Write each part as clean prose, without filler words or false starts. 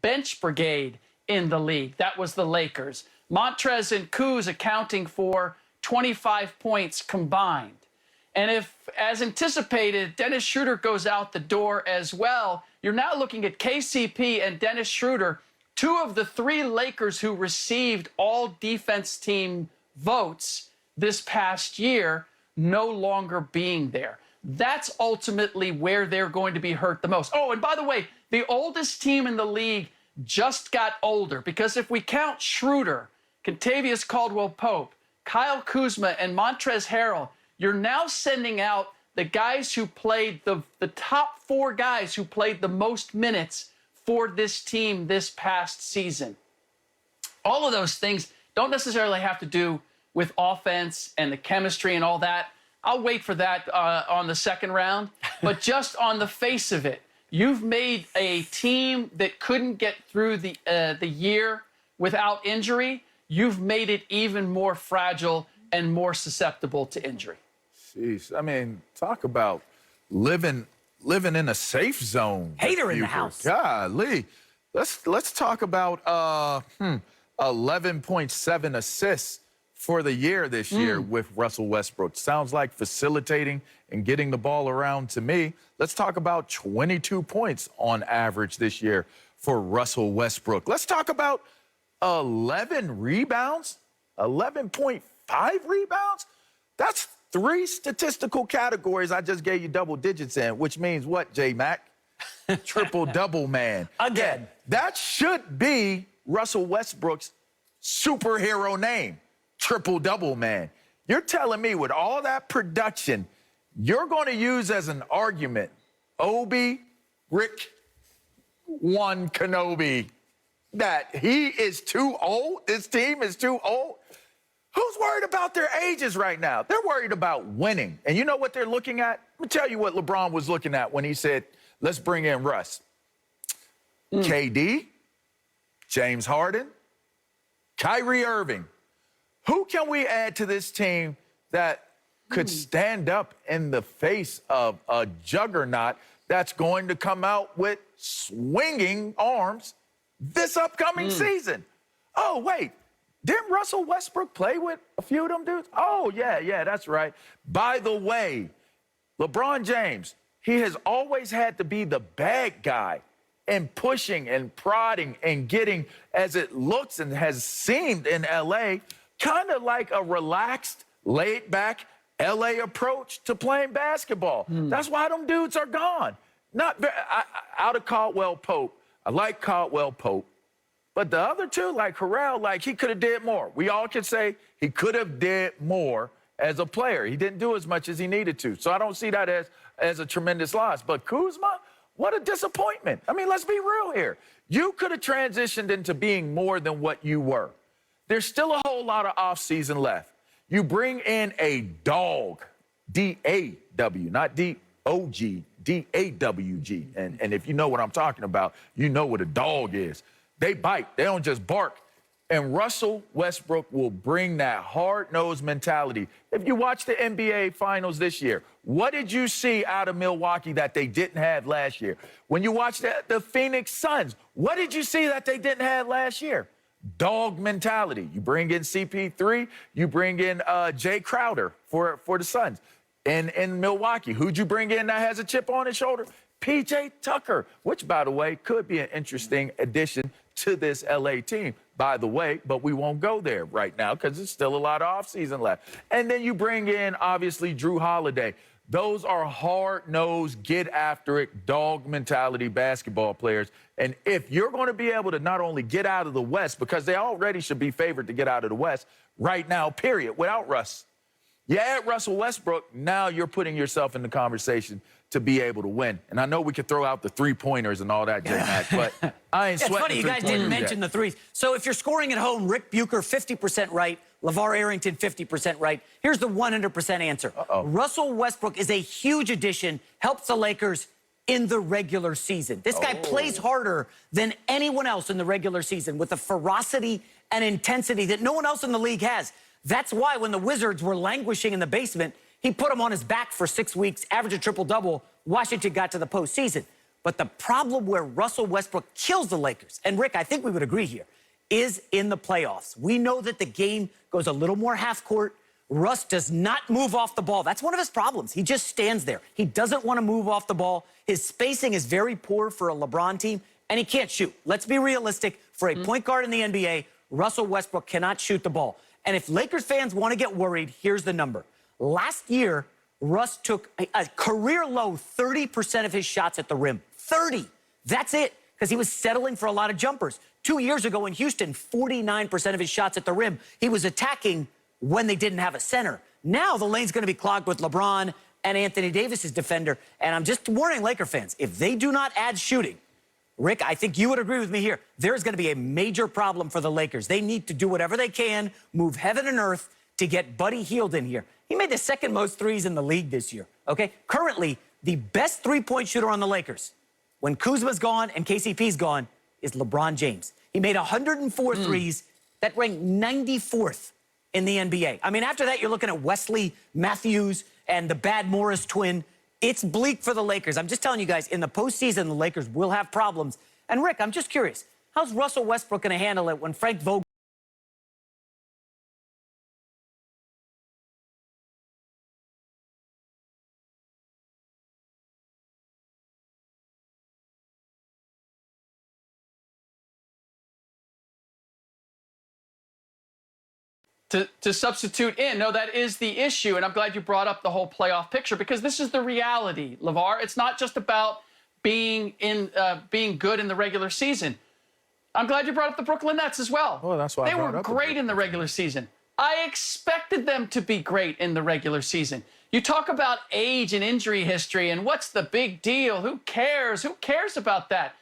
bench brigade in the league. That was the Lakers. Montrez and Kuz accounting for 25 points combined. And if, as anticipated, Dennis Schroeder goes out the door as well, you're now looking at KCP and Dennis Schroeder, two of the three Lakers who received all defense team votes this past year, no longer being there. That's ultimately where they're going to be hurt the most. Oh, and by the way, the oldest team in the league just got older, because if we count Schroeder, Kentavious Caldwell-Pope, Kyle Kuzma, and Montrezl Harrell, you're now sending out the guys who played, the top four guys who played the most minutes for this team this past season. All of those things don't necessarily have to do with offense and the chemistry and all that. I'll wait for that on the second round. But just on the face of it, you've made a team that couldn't get through the year without injury. You've made it even more fragile and more susceptible to injury. Jeez, I mean, talk about living in a safe zone. Hater in the house. Golly. Let's talk about 11.7 assists for the year this year with Russell Westbrook. Sounds like facilitating and getting the ball around to me. Let's talk about 22 points on average this year for Russell Westbrook. Let's talk about 11 rebounds, 11.5 rebounds. That's 3 statistical categories I just gave you double digits in, which means what, J-Mac? Triple-double man. Again. Yeah, that should be Russell Westbrook's superhero name, triple-double man. You're telling me with all that production, you're going to use as an argument Obi, Rick, one Kenobi, that he is too old, this team is too old? Who's worried about their ages right now? They're worried about winning. And you know what they're looking at? Let me tell you what LeBron was looking at when he said, let's bring in Russ. KD, James Harden, Kyrie Irving. Who can we add to this team that could stand up in the face of a juggernaut that's going to come out with swinging arms this upcoming season? Oh, wait. Didn't Russell Westbrook play with a few of them dudes? Oh, yeah, that's right. By the way, LeBron James, he has always had to be the bad guy and pushing and prodding and getting, as it looks and has seemed in L.A., kind of like a relaxed, laid-back L.A. approach to playing basketball. That's why them dudes are gone. Out of Caldwell-Pope. I like Caldwell-Pope. But the other two, like Harrell, like he could have did more. We all can say he could have did more as a player. He didn't do as much as he needed to. So I don't see that as a tremendous loss. But Kuzma, what a disappointment. I mean, let's be real here. You could have transitioned into being more than what you were. There's still a whole lot of offseason left. You bring in a dog, D-A-W, not D-O-G, D-A-W-G. And if you know what I'm talking about, you know what a dog is. They bite. They don't just bark. And Russell Westbrook will bring that hard-nosed mentality. If you watch the NBA Finals this year, what did you see out of Milwaukee that they didn't have last year? When you watch the Phoenix Suns, what did you see that they didn't have last year? Dog mentality. You bring in CP3, you bring in Jay Crowder for the Suns. In Milwaukee, who'd you bring in that has a chip on his shoulder? P.J. Tucker, which, by the way, could be an interesting addition to this L.A. team, by the way, but we won't go there right now because there's still a lot of offseason left. And then you bring in, obviously, Drew Holiday. Those are hard-nosed, get-after-it, dog mentality basketball players. And if you're going to be able to not only get out of the West, because they already should be favored to get out of the West right now, period, without Russ. You add Russell Westbrook, now you're putting yourself in the conversation to be able to win. And I know we could throw out the three-pointers and all that, J-Mac, but I ain't sweating. It's funny you guys didn't mention the threes. So if you're scoring at home, Ric Bucher, 50% right, LeVar Arrington, 50% right. Here's the 100% answer. Russell Westbrook is a huge addition, helps the Lakers in the regular season. This guy plays harder than anyone else in the regular season with a ferocity and intensity that no one else in the league has. That's why when the Wizards were languishing in the basement, he put them on his back for 6 weeks, averaged a triple-double. Washington got to the postseason. But the problem where Russell Westbrook kills the Lakers, and Rick, I think we would agree here, is in the playoffs. We know that the game goes a little more half court. Russ does not move off the ball. That's one of his problems. He just stands there. He doesn't want to move off the ball. His spacing is very poor for a LeBron team, and he can't shoot. Let's be realistic. For a point guard in the NBA, Russell Westbrook cannot shoot the ball. And if Lakers fans want to get worried, here's the number. Last year, Russ took a career-low 30% of his shots at the rim. 30. That's it, because he was settling for a lot of jumpers. 2 years ago in Houston, 49% of his shots at the rim, he was attacking when they didn't have a center. Now the lane's going to be clogged with LeBron and Anthony Davis's defender. And I'm just warning Laker fans, if they do not add shooting, Rick, I think you would agree with me here, there's going to be a major problem for the Lakers. They need to do whatever they can, move heaven and earth to get Buddy Hield in here. He made the second most threes in the league this year, okay? Currently, the best three-point shooter on the Lakers, when Kuzma's gone and KCP's gone, is LeBron James. He made 104 threes. That ranked 94th in the NBA. I mean, after that, you're looking at Wesley Matthews and the bad Morris twin. It's bleak for the Lakers. I'm just telling you guys, in the postseason, the Lakers will have problems. And Rick, I'm just curious, how's Russell Westbrook going to handle it when Frank Vogel to substitute in? No, that is the issue, and I'm glad you brought up the whole playoff picture, because this is the reality, LeVar. It's not just about being good in the regular season. I'm glad you brought up the Brooklyn Nets as well. Oh, that's why they were great in the regular season. I expected them to be great in the regular season. You talk about age and injury history and what's the big deal? Who cares? Who cares about that?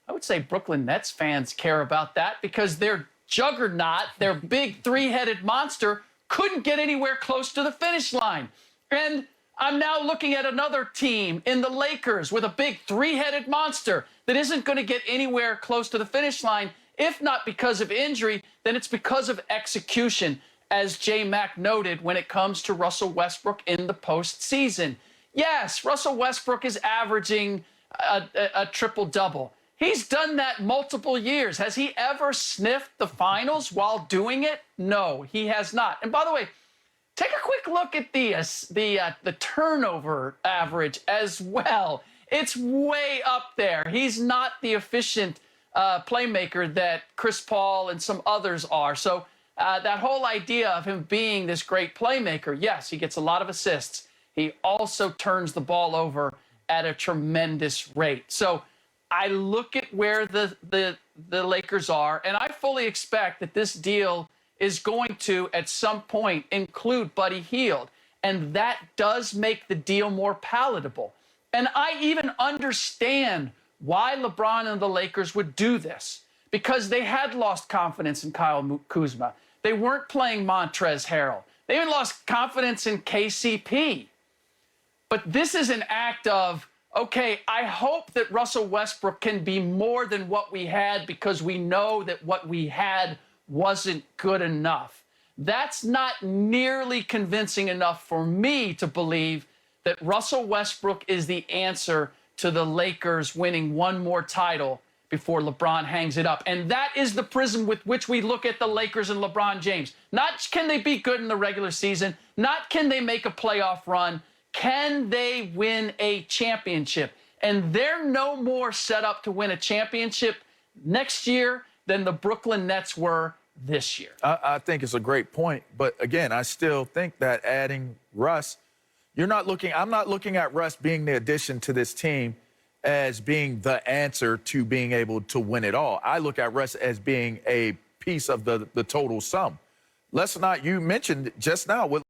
I would say Brooklyn Nets fans care about that, because their juggernaut, their big three-headed monster, couldn't get anywhere close to the finish line. And I'm now looking at another team in the Lakers with a big three-headed monster that isn't going to get anywhere close to the finish line. If not because of injury, then it's because of execution, as J. Mack noted, when it comes to Russell Westbrook in the postseason. Yes, Russell Westbrook is averaging a triple-double. He's done that multiple years. Has he ever sniffed the finals while doing it? No, he has not. And by the way, take a quick look at the turnover average as well. It's way up there. He's not the efficient playmaker that Chris Paul and some others are. So that whole idea of him being this great playmaker, yes, he gets a lot of assists. He also turns the ball over at a tremendous rate. So I look at where the Lakers are, and I fully expect that this deal is going to, at some point, include Buddy Hield. And that does make the deal more palatable. And I even understand why LeBron and the Lakers would do this, because they had lost confidence in Kyle Kuzma. They weren't playing Montrezl Harrell. They even lost confidence in KCP. But this is an act of, okay, I hope that Russell Westbrook can be more than what we had, because we know that what we had wasn't good enough. That's not nearly convincing enough for me to believe that Russell Westbrook is the answer to the Lakers winning one more title before LeBron hangs it up. And that is the prism with which we look at the Lakers and LeBron James. Not can they be good in the regular season, not can they make a playoff run, can they win a championship? And they're no more set up to win a championship next year than the Brooklyn Nets were this year. I think it's a great point. But again, I still think that adding Russ, I'm not looking at Russ being the addition to this team as being the answer to being able to win it all. I look at Russ as being a piece of the total sum. You mentioned just now with